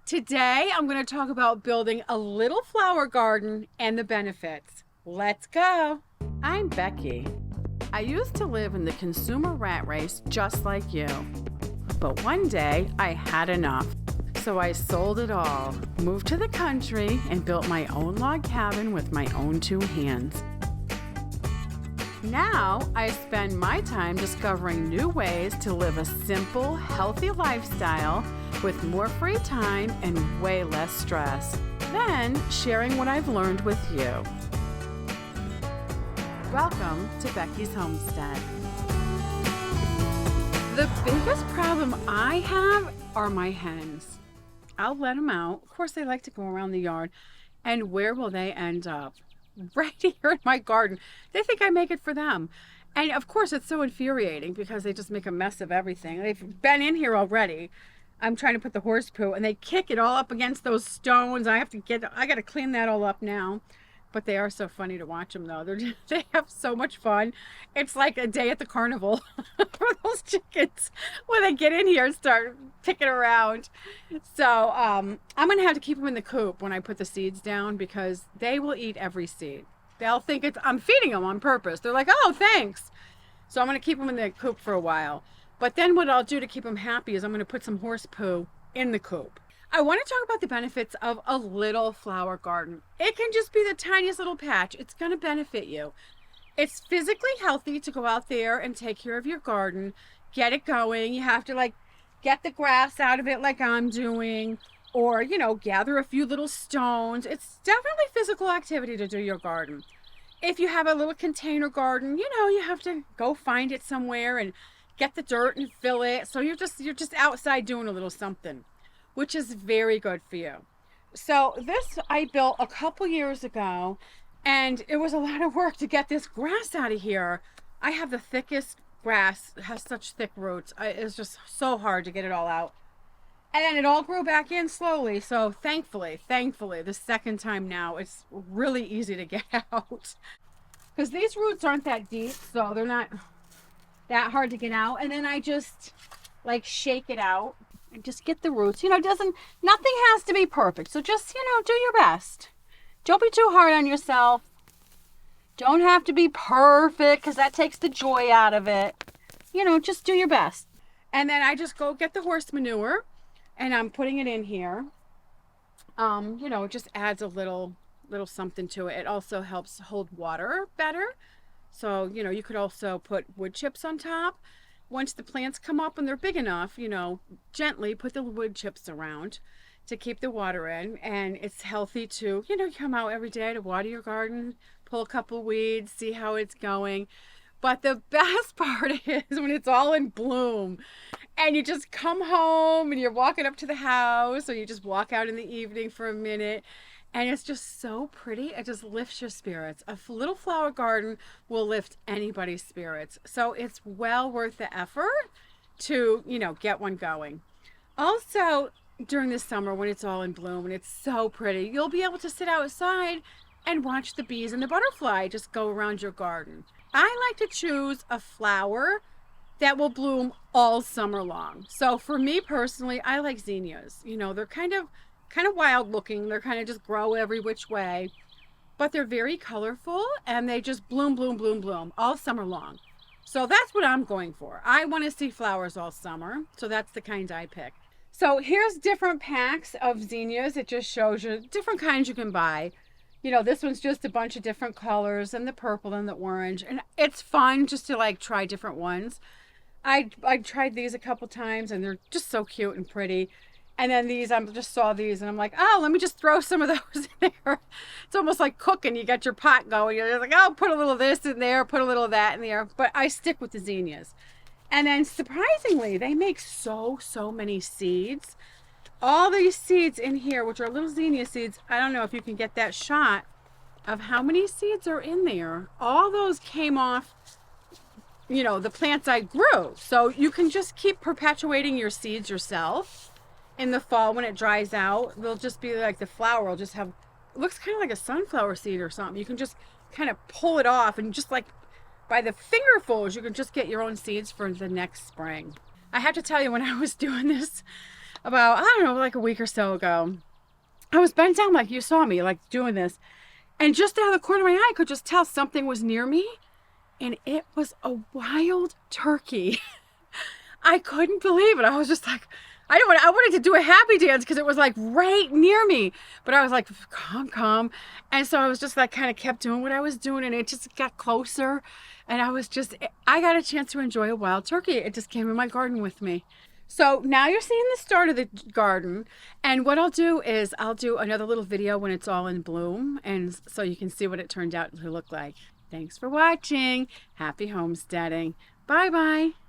Today, I'm going to talk about building a little flower garden and the benefits. Let's go. I'm Becky. I used to live in the consumer rat race just like you. But one day, I had enough. So I sold it all, moved to the country, and built my own log cabin with my own two hands. Now, I spend my time discovering new ways to live a simple, healthy lifestyle with more free time and way less stress. Then, sharing what I've learned with you. Welcome to Becky's Homestead. The biggest problem I have are my hens. I'll let them out. Of course, they like to go around the yard. And where will they end up? Right here in my garden. They think I make it for them. And of course, it's so infuriating because they just make a mess of everything. They've been in here already. I'm trying to put the horse poo and they kick it all up against those stones. I got to clean that all up now. But they are so funny to watch them though. They have so much fun. It's like a day at the carnival for those chickens when they get in here and start picking around. So I'm going to have to keep them in the coop when I put the seeds down because they will eat every seed. They'll think I'm feeding them on purpose. They're like, oh, thanks. So I'm going to keep them in the coop for a while. But then what I'll do to keep them happy is I'm going to put some horse poo in the coop. I want to talk about the benefits of a little flower garden. It can just be the tiniest little patch. It's going to benefit you. It's physically healthy to go out there and take care of your garden, get it going. You have to get the grass out of it like I'm doing, or, gather a few little stones. It's definitely physical activity to do your garden. If you have a little container garden, you have to go find it somewhere and get the dirt and fill it. So you're just outside doing a little something, which is very good for you. So this I built a couple years ago, and it was a lot of work to get this grass out of here. I have the thickest grass, it has such thick roots. It's just so hard to get it all out. And then it all grew back in slowly. So thankfully, the second time now, it's really easy to get out. Because these roots aren't that deep, so they're not that hard to get out. And then I just shake it out. And just get the roots. Nothing has to be perfect. So just, do your best. Don't be too hard on yourself. Don't have to be perfect because that takes the joy out of it. Just do your best. And then I just go get the horse manure and I'm putting it in here. It just adds a little something to it. It also helps hold water better. So, you could also put wood chips on top. Once the plants come up and they're big enough, gently put the wood chips around to keep the water in. And it's healthy to, come out every day to water your garden, pull a couple weeds, see how it's going. But the best part is when it's all in bloom and you just come home and you're walking up to the house or you just walk out in the evening for a minute. And it's just so pretty. It just lifts your spirits. A little flower garden will lift anybody's spirits. So it's well worth the effort to, get one going. Also, during the summer when it's all in bloom and it's so pretty, you'll be able to sit outside and watch the bees and the butterfly just go around your garden. I like to choose a flower that will bloom all summer long. So for me personally, I like zinnias. They're kind of wild looking. They're kind of just grow every which way, but they're very colorful and they just bloom all summer long. So that's what I'm going for. I want to see flowers all summer. So that's the kind I pick. So here's different packs of zinnias. It just shows you different kinds you can buy. This one's just a bunch of different colors and the purple and the orange. And it's fun just to try different ones. I tried these a couple times and they're just so cute and pretty. And then I just saw these and I'm like, oh, let me just throw some of those in there. It's almost like cooking. You got your pot going. You're just like, oh, put a little of this in there, put a little of that in there. But I stick with the zinnias. And then surprisingly, they make so many seeds. All these seeds in here, which are little zinnia seeds, I don't know if you can get that shot of how many seeds are in there. All those came off, the plants I grew. So you can just keep perpetuating your seeds yourself. In the fall when it dries out, they'll just be like the flower will just have, it looks kind of like a sunflower seed or something. You can just kind of pull it off and just by the fingerfuls, you can just get your own seeds for the next spring. I have to tell you, when I was doing this, about, I don't know, like a week or so ago. I was bent down like you saw me, like doing this. And just out of the corner of my eye, I could just tell something was near me. And it was a wild turkey. I couldn't believe it. I was just like, I wanted to do a happy dance because it was like right near me. But I was like, calm, calm. And so I was just like, kind of kept doing what I was doing. And it just got closer. And I got a chance to enjoy a wild turkey. It just came in my garden with me. So now you're seeing the start of the garden. And what I'll do is I'll do another little video when it's all in bloom. And so you can see what it turned out to look like. Thanks for watching. Happy homesteading. Bye-bye.